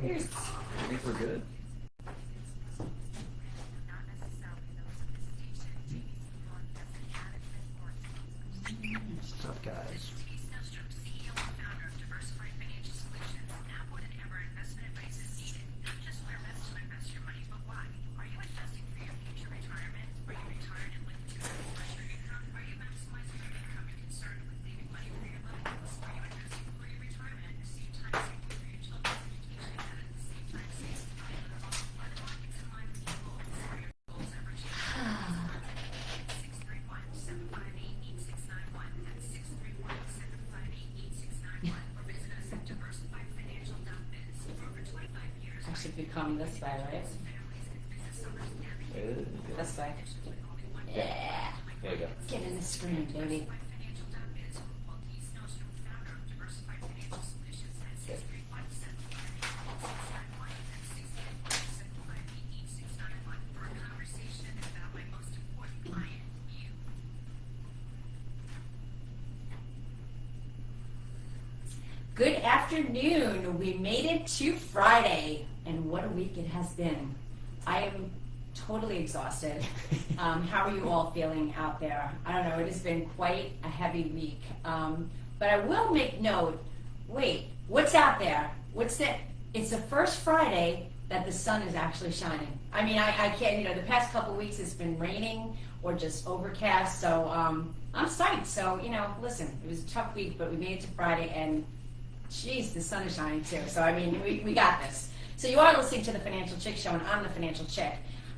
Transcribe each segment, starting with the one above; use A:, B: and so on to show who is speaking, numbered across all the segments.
A: think we're good. It's tough, guys.
B: Denise Nostrom, CEO and founder of Diversified Financial Solutions. Now more than ever, investment advice is needed. Not just where best to invest your money, but why. Are you investing for your future retirement? Are you retired and looking to maximize your income? Are you maximizing your income and concerned with leaving money for your loved ones? Are you investing for your retirement at the same time saving for your children's education and at the same time saving for your other goals? Are the markets in line with your goals? Are your goals ever changing? 631-758-8691. That's 631-758-8691. Or visit us at diversifiedfinancial.biz. For over 25 years,
C: I should be coming this way, right? This way. Yeah.
A: There you go.
C: Get in the screen, baby. Good afternoon. We made it to Friday, and what a week it has been. I am totally exhausted. How are you all feeling out there? I don't know. It has been quite a heavy week. But I will make note. Wait, what's out there? What's that? It's the first Friday that the sun is actually shining. I mean, I can't. The past couple of weeks it's been raining or just overcast. So I'm psyched. So listen, it was a tough week, but we made it to Friday, and geez, the sun is shining too. So I mean, we got this. So you are listening to the Financial Chick Show, and I'm the Financial Chick.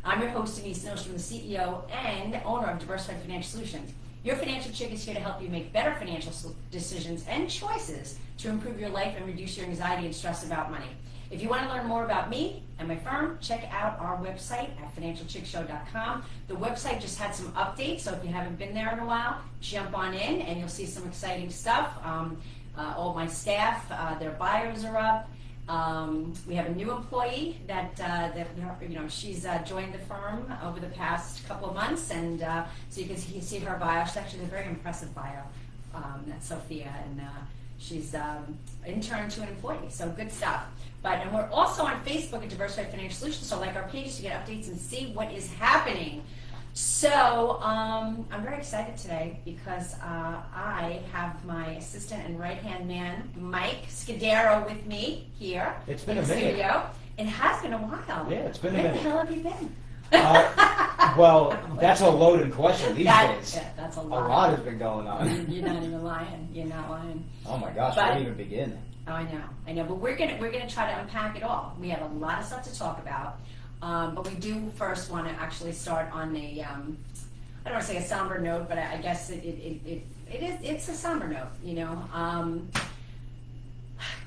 C: I'm your host, Denise Nostrom, the CEO and owner of Diversified Financial Solutions. Your Financial Chick is here to help you make better financial decisions and choices to improve your life and reduce your anxiety and stress about money. If you want to learn more about me and my firm, check out our website at financialchickshow.com. The website just had some updates, so if you haven't been there in a while, jump on in and you'll see some exciting stuff. All my staff, their bios are up. We have a new employee that she's joined the firm over the past couple of months, and so you can see her bio. She's actually a very impressive bio. That's Sophia, and she's intern to an employee. So good stuff. And we're also on Facebook at Diversified Financial Solutions. So like our pages to get updates and see what is happening. So I'm very excited today because I have my assistant and right-hand man, Mike Scudiero, with me here
A: It's been
C: in
A: a
C: the
A: minute.
C: studio. It has been a while.
A: Yeah, it's been a
C: Where
A: minute.
C: the hell have you been?
A: Well, that's a loaded question these days.
C: Yeah, that's a
A: A
C: lot.
A: lot has been going on.
C: You're not even lying. You're not lying.
A: Oh my gosh,
C: But-
A: where do you even begin?
C: Oh, I know, but we're gonna try to unpack it all. We have a lot of stuff to talk about, but we do first want to actually start on a I don't want to say a somber note, but I guess it's a somber note,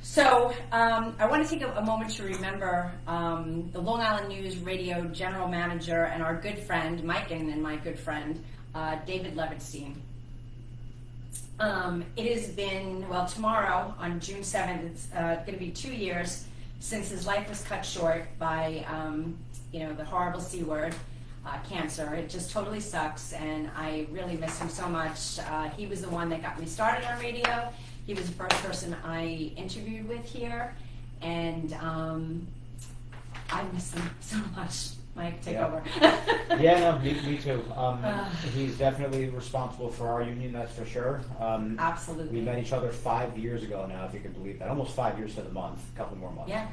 C: So I want to take a moment to remember the Long Island News Radio General Manager and our good friend Mike and my good friend David Levinstein. It has been, tomorrow on June 7th, it's going to be 2 years since his life was cut short by, the horrible C word, cancer. It just totally sucks, and I really miss him so much. He was the one that got me started on radio. He was the first person I interviewed with here, and I miss him so much. Mike, take over.
A: Yeah, no, me too. He's definitely responsible for our union, that's for sure.
C: Absolutely.
A: We met each other 5 years ago now, if you can believe that. Almost 5 years to the month, a couple more months.
C: Yeah.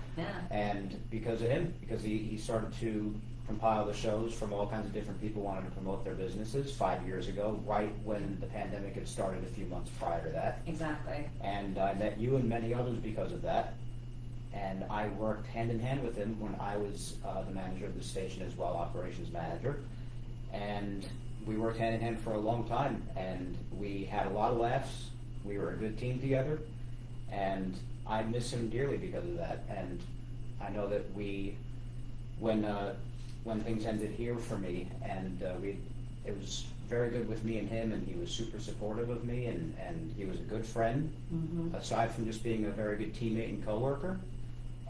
A: And because of him, because he started to compile the shows from all kinds of different people wanting to promote their businesses 5 years ago, right when the pandemic had started a few months prior to that.
C: Exactly.
A: And I met you and many others because of that. And I worked hand in hand with him when I was the manager of the station as well, operations manager. And we worked hand in hand for a long time, and we had a lot of laughs. We were a good team together, and I miss him dearly because of that. And I know that when things ended here for me, and it was very good with me and him, and he was super supportive of me, and he was a good friend, aside from just being a very good teammate and coworker.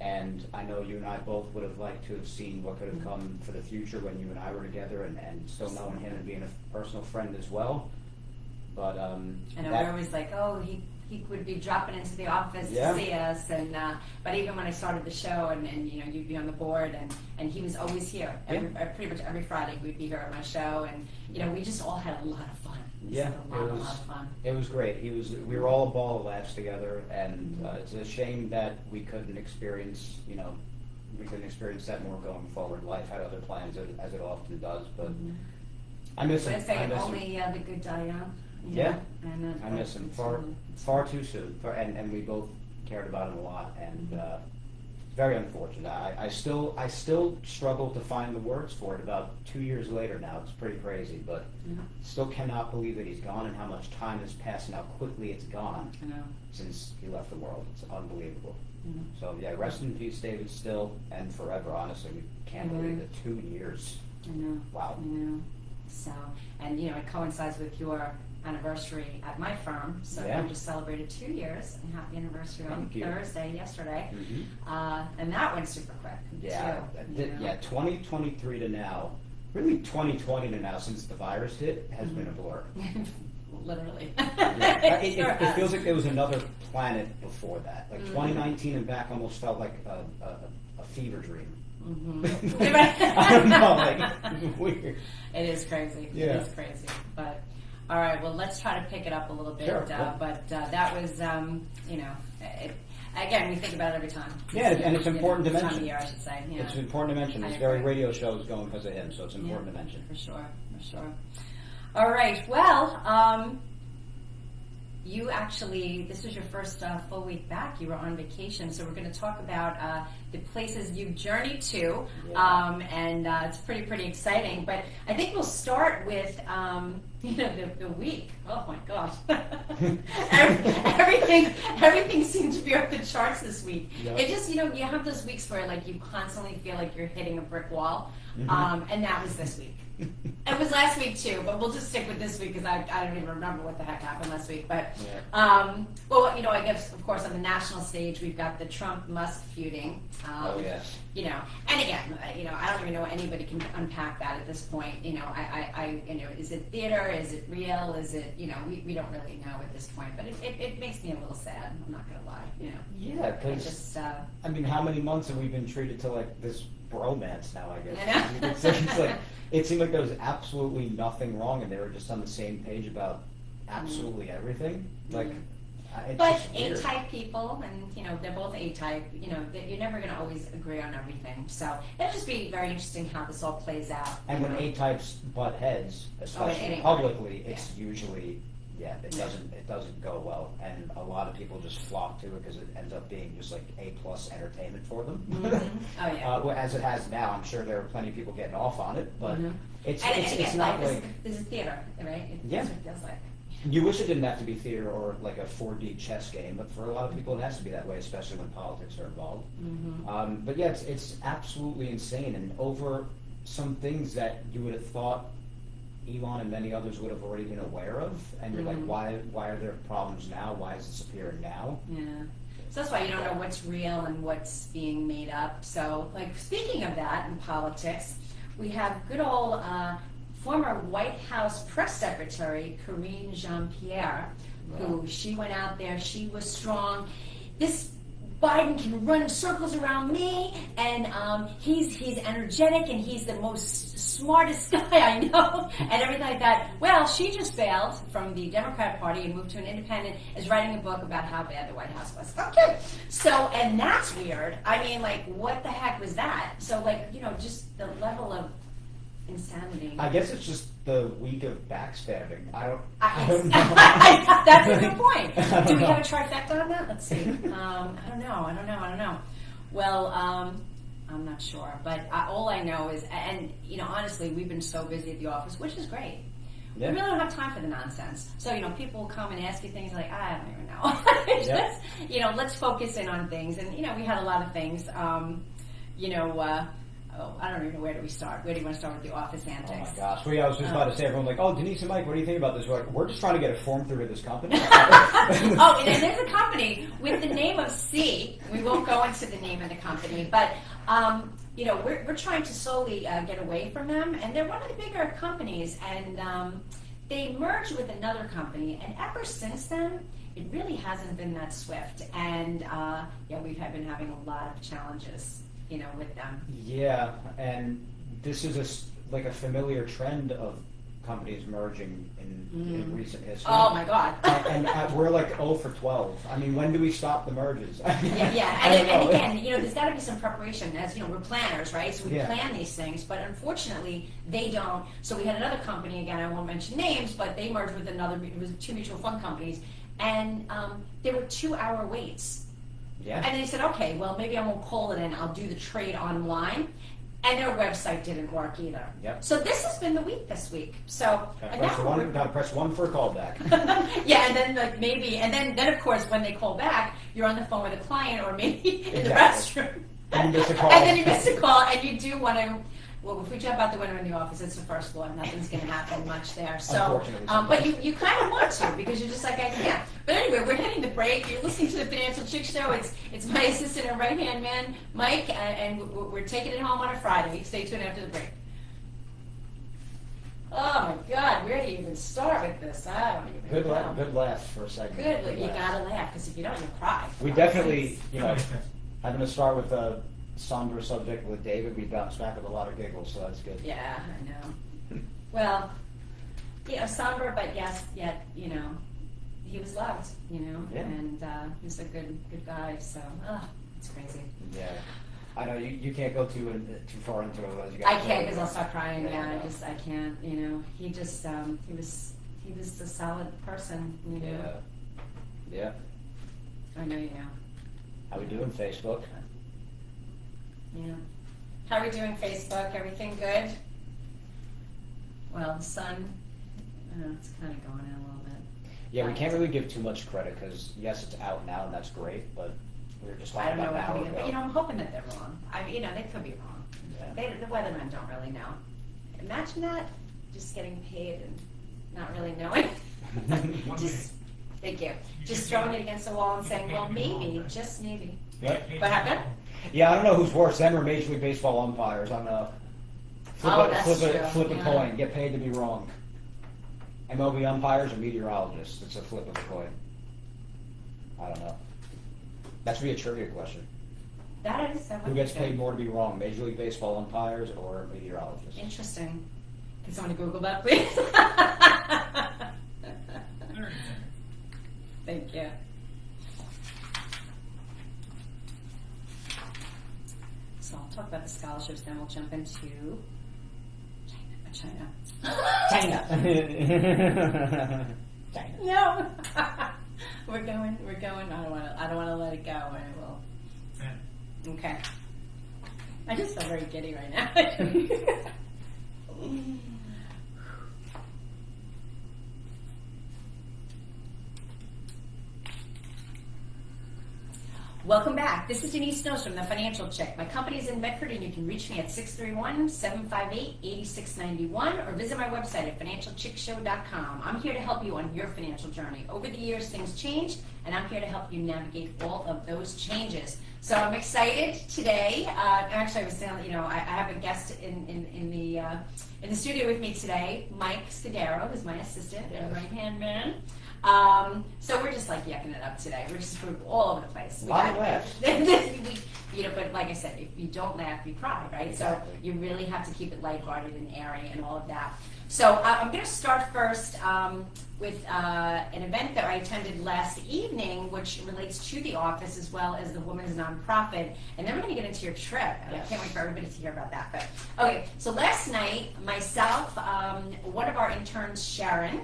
A: And I know you and I both would have liked to have seen what could have come for the future when you and I were together, and still knowing him and being a personal friend as well. But
C: I know we're always like, oh, he would be dropping into the office
A: Yeah.
C: to see us, and but even when I started the show, and you know, you'd be on the board, and he was always here. Pretty much every Friday we'd be here at my show, and you know, we just all had a lot of fun.
A: Yeah,
C: a lot of fun.
A: It was great. We were all a ball of laughs together, and it's a shame that we couldn't experience, you know, that more going forward. Life had other plans, as it often does, but I miss him.
C: But I say
A: I miss
C: only
A: him.
C: the good die young. you
A: Yeah.
C: know, and,
A: I miss him far too soon, and we both cared about him a lot, and very unfortunate. I still struggle to find the words for it. About 2 years later now, it's pretty crazy, but still cannot believe that he's gone and how much time has passed and how quickly it's gone
C: I know.
A: since he left the world. It's unbelievable. So yeah, rest in peace, David, still and forever. Honestly, we can't believe it. 2 years.
C: I know.
A: Wow.
C: I know. So, and you know, it coincides with your anniversary at my firm. So
A: Yeah.
C: we just celebrated 2 years, and happy anniversary on
A: Thank you.
C: Thursday, yesterday.
A: Mhm.
C: And that went super quick.
A: Yeah,
C: too, you know.
A: yeah. 2023 to now, really 2020 to now, since the virus hit, has been a blur.
C: Literally.
A: Yeah.
C: It sure
A: It
C: has.
A: feels like there was another planet before that. Like 2019 and back almost felt like a fever dream. I don't know, like it's weird.
C: It is crazy.
A: Yeah.
C: It is crazy. But all right, well, let's try to pick it up a little bit.
A: Sure, yeah.
C: But that was, you know, again, we think about it every time.
A: Yeah, and it's important to
C: Time
A: mention.
C: of year, I should say. Yeah.
A: It's important to mention.
C: I
A: This very
C: agree.
A: radio show is going because of him, so it's important to mention.
C: For sure, for sure. All right, well, you actually, this was your first full week back. You were on vacation, so we're going to talk about the places you've journeyed to,
A: Yeah.
C: and it's pretty exciting. But I think we'll start with, you know, the week. Oh my gosh, everything seems to be off the charts this week.
A: Yeah.
C: It just, you know, you have those weeks where like you constantly feel like you're hitting a brick wall, and that was this week. It was last week too, but we'll just stick with this week because I don't even remember what the heck happened last week. But well, you know, I guess of course on the national stage we've got the Trump-Musk feuding.
A: Oh yes.
C: You know, and again, you know, I don't even know anybody can unpack that at this point. You know, I you know, is it theater? Is it real? Is it, you know, we don't really know at this point. But it makes me a little sad. I'm not gonna lie. You know.
A: Yeah,
C: It
A: because
C: just.
A: I mean, how many months have we been treated to like this bromance now? I guess
C: I know.
A: it's like it seemed like there was absolutely nothing wrong, and they were just on the same page about absolutely everything. Like, it's
C: But
A: just weird.
C: A-type people, and you know, they're both A-type. You know, you're never going to always agree on everything. So it'll just be very interesting how this all plays out.
A: And when
C: you know.
A: A-types butt heads, especially
C: ain't
A: publicly, it's usually it doesn't go well, and a lot of people just flock to it because it ends up being just like A+ entertainment for them.
C: Oh yeah.
A: Well, as it has now, I'm sure there are plenty of people getting off on it, but it's
C: and
A: it's
C: again,
A: not
C: like
A: like
C: this is theater, right?
A: Yeah.
C: That's what it feels like.
A: you wish it didn't have to be theater or like a 4D chess game, but for a lot of people it has to be that way, especially when politics are involved. But yeah, it's absolutely insane, and over some things that you would have thought Elon and many others would have already been aware of, and you're like, why are there problems now? Why is this appearing now?
C: Yeah. So that's why you don't know what's real and what's being made up. So, like, speaking of that in politics, we have good old former White House press secretary Karine Jean-Pierre, who she went out there, she was strong. This Biden can run circles around me, and he's energetic, and he's the most smartest guy I know, and everything like that. Well, she just bailed from the Democrat Party and moved to an independent, is writing a book about how bad the White House was. Okay, so, and that's weird. I mean, like, what the heck was that? So, like, you know, just the level of insanity.
A: I guess it's just the week of backstabbing. I don't know.
C: That's a good point. Do we have a trifecta on that? Let's see. I don't know. Well, I'm not sure. But all I know is, and you know, honestly, we've been so busy at the office, which is great.
A: Yeah.
C: We really don't have time for the nonsense. So, you know, people will come and ask you things like, I don't even know. Just, you know, let's focus in on things. And, you know, we had a lot of things. I don't even know where do we start. Where do you want to start with the office antics?
A: Oh my gosh. Well, yeah, I was just about to say, everyone's like, oh, Denise and Mike, what do you think about this? We're like, we're just trying to get a form through to this company.
C: Oh, and there's a company with the name of C. We won't go into the name of the company, but you know, we're trying to slowly get away from them, and they're one of the bigger companies, and they merged with another company, and ever since then, it really hasn't been that swift. And yeah, we've been having a lot of challenges, with them.
A: Yeah, and this is like a familiar trend of companies merging in recent history.
C: Oh my God!
A: and we're like 0 for 12. I mean, when do we stop the merges?
C: Yeah. And again, there's got to be some preparation. As we're planners, right? So we plan these things, but unfortunately, they don't. So we had another company, again, I won't mention names, but they merged with it was 2 mutual fund companies, and there were 2-hour waits.
A: Yeah.
C: And they said, okay, well, maybe I won't call it in. I'll do the trade online. And their website didn't work either.
A: Yep.
C: So this has been the week this week. So
A: gotta press 1 for a callback.
C: yeah, and then and then of course when they call back, you're on the phone with a client or maybe in the restroom.
A: And you miss a call.
C: And then you miss a call, and you do want to. Well, if we jump out the window in the office, it's the first floor. Nothing's going to happen much there. So, but you kind of want to because you're just like, I can't. But anyway, we're hitting the break. You're listening to the Financial Chick Show. It's my assistant and right hand man, Mike, and we're taking it home on a Friday. Stay tuned after the break. Oh my God, where do you even start with this? I don't even know.
A: Good laugh for a second.
C: Good, you gotta laugh because if you don't, you cry.
A: We definitely, having to start with a somber subject with David, we bounced back with a lot of giggles, so that's good.
C: Yeah, I know. Well, somber, but yet, he was loved, and he's a good guy. So, it's crazy.
A: Yeah, I know you can't go too far into it.
C: I can't because I'll start crying. Yeah, I can't. He just he was a solid person.
A: Yeah.
C: I know you know.
A: How we doing, Facebook?
C: Yeah. How are we doing, Facebook? Everything good? Well, the sun, it's kind of going in a little bit.
A: Yeah, we can't really give too much credit because, yes, it's out now and that's great, but we were just talking about an hour ago.
C: But, I'm hoping that they're wrong. They could be wrong. Yeah. The weathermen don't really know. Imagine that, just getting paid and not really knowing. Thank you. Just throwing it against the wall and saying, well, maybe, just maybe.
A: What
C: happened?
A: Yeah, I don't know who's worse, them or Major League Baseball umpires. I don't know. Flip a coin. Get paid to be wrong. MLB umpires or meteorologists? It's a flip of a coin. I don't know. That should be a trivia question.
C: That is.
A: Who gets paid more to be wrong, Major League Baseball umpires or meteorologists?
C: Interesting. Can someone Google that, please? Thank you. So I'll talk about the scholarships, then we'll jump into China. No. We're going. I don't want to let it go. I will. Yeah. Okay. I just feel very giddy right now. Welcome back. This is Denise Nostrom, the Financial Chick. My company is in Medford, and you can reach me at 631-758-8691 or visit my website at financialchickshow.com. I'm here to help you on your financial journey. Over the years, things changed, and I'm here to help you navigate all of those changes. So I'm excited today. Actually, I was telling I have a guest in the studio with me today, Mike Scudiero, who's my assistant and right-hand man. So we're just like yucking it up today. We're just all over the place.
A: A lot of laughs.
C: But like I said, if you don't laugh, you cry, right?
A: Exactly.
C: So you really have to keep it lighthearted and airy and all of that. So I'm going to start first with an event that I attended last evening, which relates to the office as well as the Women's Nonprofit. And then we're going to get into your trip. And I can't wait for everybody to hear about that. But okay, so last night, myself, one of our interns, Sharon,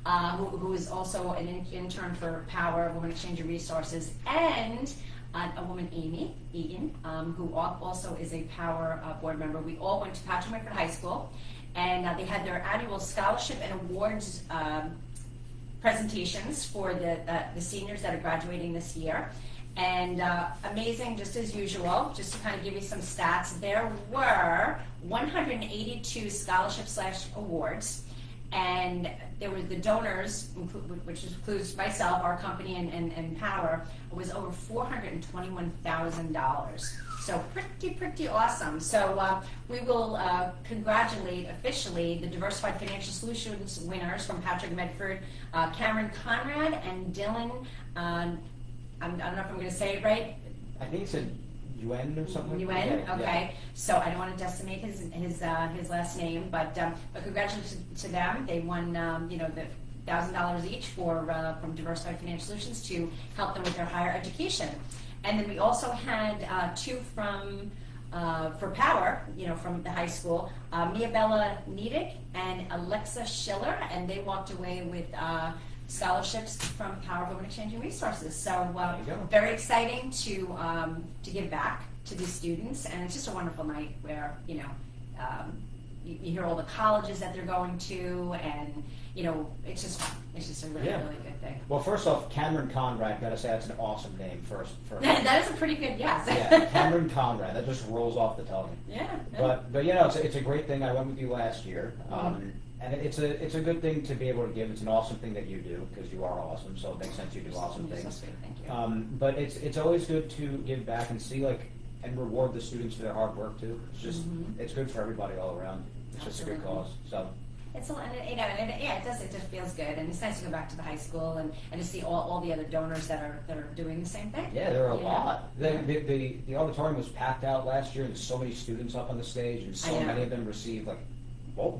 C: who is also an intern for Power, Women Exchange of Resources, and a woman, Amy Egan, who also is a Power board member. We all went to Patrick Medford High School, and they had their annual scholarship and awards presentations for the seniors that are graduating this year. And amazing, just as usual, just to kind of give you some stats, there were 182 scholarship/awards. and there were the donors, which includes myself, our company, and Power, was over $421,000. So pretty awesome. So we will congratulate officially the Diversified Financial Solutions winners from Patrick Medford, Cameron Conrad and Dylan. I don't know if I'm going to say it right.
A: I think it's a Yuen or something.
C: Yuen,
A: Yeah,
C: okay.
A: yeah.
C: So I don't want to decimate his last name, but congratulations to them. They won the $1,000 each from Diversified Financial Solutions to help them with their higher education. And then we also had two from for Power, from the high school, Mia Bella Niedick and Alexa Schiller, and they walked away with scholarships from Power Women Exchanging Resources. So very exciting to give back to these students, and it's just a wonderful night where you hear all the colleges that they're going to, and it's just a really good thing.
A: Well, first off, Cameron Conrad, gotta say that's an awesome name first.
C: That is a pretty good yes.
A: Yeah, Cameron Conrad, that just rolls off the tongue.
C: Yeah.
A: But it's a great thing. I went with you last year, and it's a good thing to be able to give. It's an awesome thing that you do because you are awesome. So it makes sense you do awesome
C: You're so
A: things.
C: sweet, thank you.
A: But it's always good to give back and see and reward the students for their hard work too. It's just it's good for everybody all around. It's just a good cause. So.
C: It's a, it does. It just feels good, and it's nice to go back to the high school and to see all the other donors that are doing the same thing.
A: Yeah, there are a lot. The auditorium was packed out last year, and there's so many students up on the stage, and so many of them received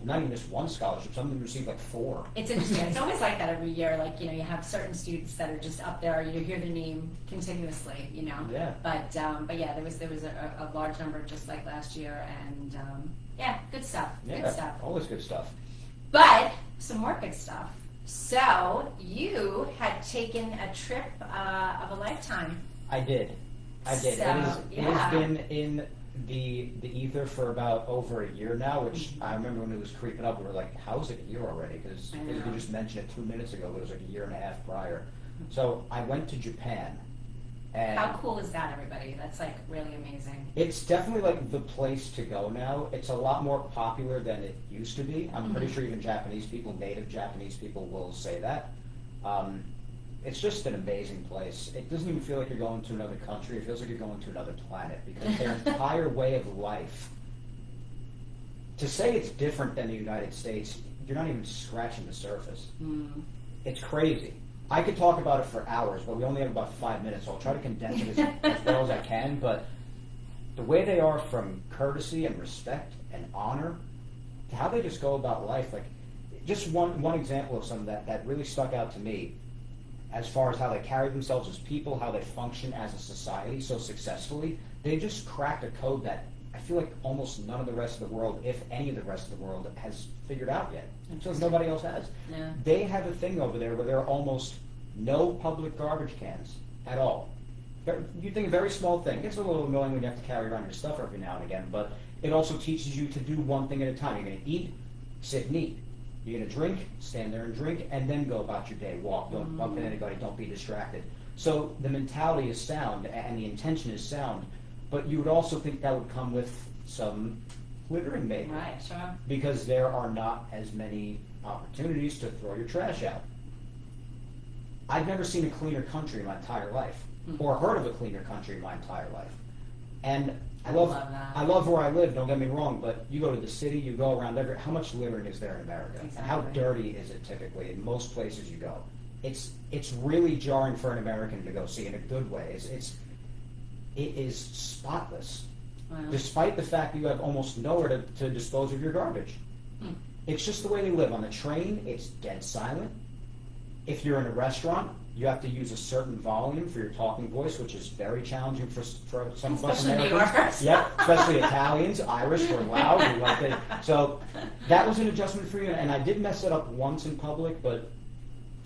A: not even just one scholarship. Some of them received 4.
C: It's interesting. It's always like that every year. You have certain students that are just up there. You hear their name continuously.
A: Yeah.
C: But yeah, there was a large number just like last year, and good stuff.
A: Yeah,
C: Good stuff.
A: always good stuff.
C: But some more good stuff. So you had taken a trip of a lifetime.
A: I did.
C: So,
A: it has been in the ether for about over a year now, which I remember when it was creeping up, we were like, how is it a year already? Because you just mentioned it 2 minutes ago, but it was a year and a half prior. So I went to Japan. And
C: how cool is that, everybody? That's really amazing.
A: it's definitely the place to go now. It's a lot more popular than it used to be. I'm pretty sure even Japanese people, native Japanese people, will say that. It's just an amazing place. It doesn't even feel like you're going to another country. It feels like you're going to another planet because their entire way of life. To say it's different than the United States, you're not even scratching the surface. It's crazy. I could talk about it for hours, but we only have about 5 minutes, so I'll try to condense it as well as I can. But the way they are, from courtesy and respect and honor to how they just go about life, just one example of something that really stuck out to me as far as how they carry themselves as people, how they function as a society so successfully. They just cracked a code that I feel like almost none of the rest of the world, if any of the rest of the world, has figured out yet. It feels nobody else has.
C: Yeah.
A: They have a thing over there where there are almost no public garbage cans at all. You think a very small thing. It's a little annoying when you have to carry around your stuff every now and again, but it also teaches you to do one thing at a time. You're going to eat, sit and eat. You're going to drink, stand there and drink, and then go about your day. Walk, don't bump into anybody, don't be distracted. So the mentality is sound and the intention is sound, but you would also think that would come with some littering maybe.
C: Right, sure.
A: Because there are not as many opportunities to throw your trash out. I've never seen a cleaner country in my entire life, or heard of a cleaner country in my entire life. And I love
C: that.
A: I love where I live, don't get me wrong, but you go to the city, you go around how much littering is there in America?
C: Exactly.
A: And how dirty is it typically in most places you go? It's really jarring for an American to go see in a good way. It is spotless.
C: Wow.
A: Despite the fact that you have almost nowhere to dispose of your garbage. It's just the way they live. On the train, it's dead silent. If you're in a restaurant, you have to use a certain volume for your talking voice, which is very challenging for some of us
C: Especially New
A: Americans.
C: Yorkers.
A: Yeah, especially Italians, Irish, we're loud. We like it. So that was an adjustment for you, and I did mess it up once in public, but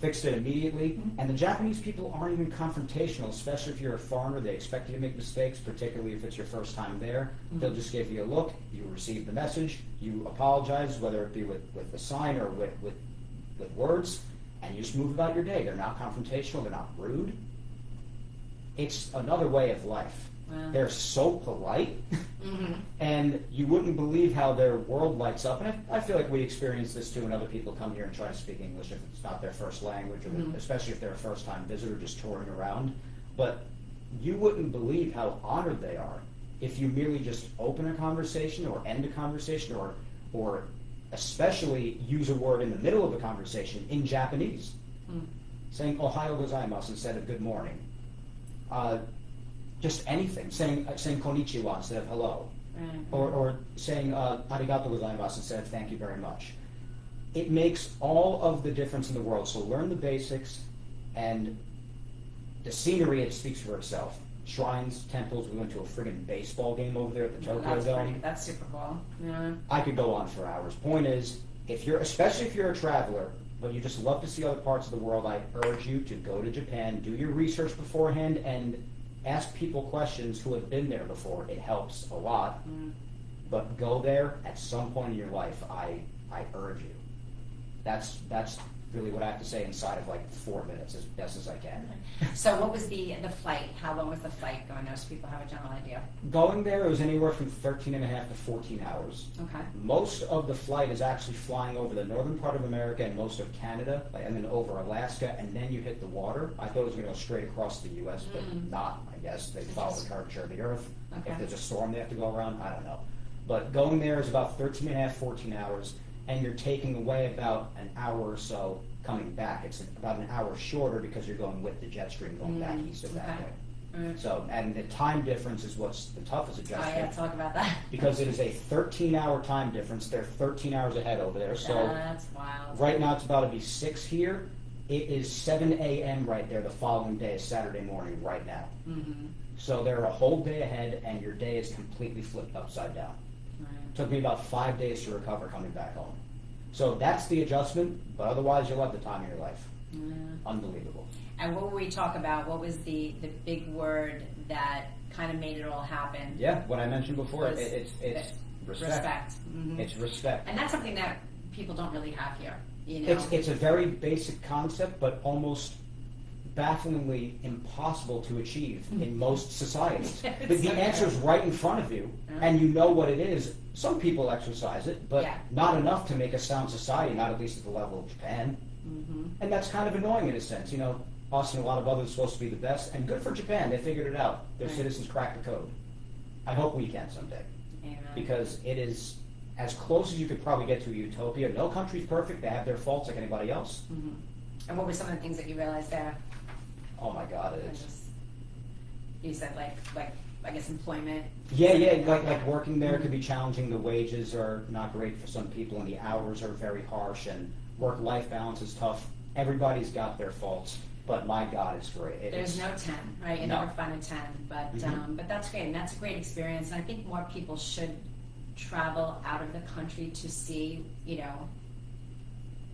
A: fixed it immediately. And the Japanese people aren't even confrontational, especially if you're a foreigner. They expect you to make mistakes, particularly if it's your first time there. They'll just give you a look. You receive the message. You apologize, whether it be with the sign or with words, and you just move about your day. They're not confrontational. They're not rude. It's another way of life.
C: Wow.
A: They're so polite,
C: Mm-hmm.
A: and you wouldn't believe how their world lights up. And I feel like we experience this too when other people come here and try to speak English if it's not their first language, or
C: Mhm.
A: especially if they're a first-time visitor just touring around. But you wouldn't believe how honored they are if you merely just open a conversation or end a conversation, or especially use a word in the middle of a conversation in Japanese, saying "Ohayo gozaimasu" instead of "good morning." Just anything, saying "konnichiwa" instead of "hello,"
C: Right.
A: or saying "arigatou gozaimasu" instead of "thank you very much." It makes all of the difference in the world. So learn the basics, and the scenery, it speaks for itself. Shrines, temples. We went to a friggin' baseball game over there at the Tokyo Dome.
C: That's super cool. Yeah.
A: I could go on for hours. Point is, especially if you're a traveler, but you just love to see other parts of the world, I urge you to go to Japan, do your research beforehand, and ask people questions who have been there before. It helps a lot. But go there at some point in your life. I urge you. That's really what I have to say inside of like 4 minutes, as best as I can.
C: So what was the flight? How long was the flight going? Most people have a general idea.
A: Going there, it was anywhere from 13 and a half to 14 hours.
C: Okay.
A: Most of the flight is actually flying over the northern part of America and most of Canada, and then over Alaska, and then you hit the water. I thought it was going to go straight across the U.S., but not, I guess. They follow the curvature of the Earth.
C: Okay.
A: If there's a storm they have to go around, I don't know. But going there is about 13 and a half, 14 hours, and you're taking away about an hour or so coming back. It's about an hour shorter because you're going with the jet stream going back east of that
C: Okay.
A: way. So, and the time difference is what's the toughest
C: Oh
A: adjustment.
C: yeah, talk about that.
A: Because it is a 13-hour time difference. They're 13 hours ahead over there. So
C: That's wild.
A: right now it's about to be 6 here. It is 7 a.m. right there. The following day is Saturday morning right now.
C: Mm-hmm.
A: So they're a whole day ahead, and your day is completely flipped upside down.
C: Right.
A: Took me about 5 days to recover coming back home. So that's the adjustment, but otherwise you'll have the time of your life.
C: Yeah.
A: Unbelievable.
C: And what were we talk about? What was the big word that kind of made it all happen?
A: Yeah, what I mentioned before,
C: Was
A: it's respect.
C: Respect. Mm-hmm.
A: It's respect.
C: And that's something that people don't really have here. You know.
A: It's a very basic concept, but almost bafflingly impossible to achieve in most societies.
C: It's
A: But the
C: so
A: answer's
C: true.
A: right in front of you,
C: Yeah.
A: and you know what it is. Some people exercise it, but
C: Yeah.
A: not enough to make a sound society, not at least at the level of Japan.
C: Mm-hmm.
A: And that's kind of annoying in a sense. You know, us and a lot of others are supposed to be the best, and good for Japan. They figured it out. Their
C: Right.
A: citizens cracked the code. I hope we can someday,
C: Amen.
A: because it is as close as you could probably get to a utopia. No country's perfect. They have their faults like anybody else.
C: Mm-hmm. And what were some of the things that you realized there?
A: Oh my God,
C: I
A: it's...
C: just- You said like I guess employment.
A: Yeah, like working there could be challenging. The wages are not great for some people, and the hours are very harsh, and work-life balance is tough. Everybody's got their faults, but my God, it's great.
C: There's
A: It's,
C: no 10, right? You
A: No.
C: never find a 10, but
A: Mhm.
C: but that's great, and that's a great experience. And I think more people should travel out of the country to see,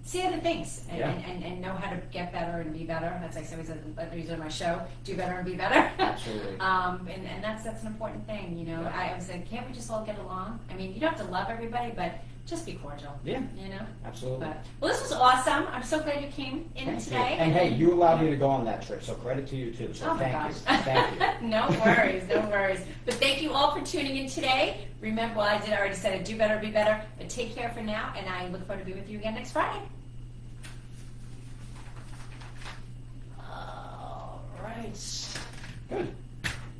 C: see other things and,
A: Yeah.
C: and know how to get better and be better. That's like somebody said, like we on my show, do better and be better.
A: Absolutely.
C: And that's an important thing, you know.
A: Yeah.
C: I was like, can't we just all get along? I mean, you don't have to love everybody, but just be cordial.
A: Yeah.
C: You know.
A: Absolutely.
C: But well, this was awesome. I'm so glad you came in
A: Thank you.
C: today.
A: And hey, you allowed me to go on that trip, so credit to you too. So
C: Oh my
A: thank
C: gosh.
A: you. Thank you.
C: No worries, no worries. But thank you all for tuning in today. Remember, well, I already said it, do better, be better. But take care for now, and I look forward to being with you again next Friday. All right.
A: Good.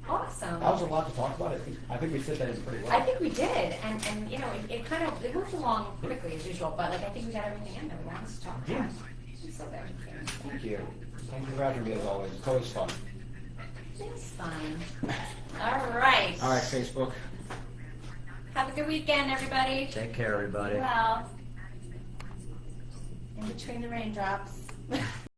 C: Awesome.
A: That was a lot to talk about. I think we fit that in pretty well.
C: I think we did, and you know, it kind of it moved along quickly as usual, but like I think we got everything in that we wanted to talk about.
A: Yeah.
C: So there.
A: Thank you. Thank you for having me as always. It's always fun.
C: It's fine. All right.
A: All right, Facebook.
C: Have a good weekend, everybody.
A: Take care, everybody.
C: Well, in between the raindrops.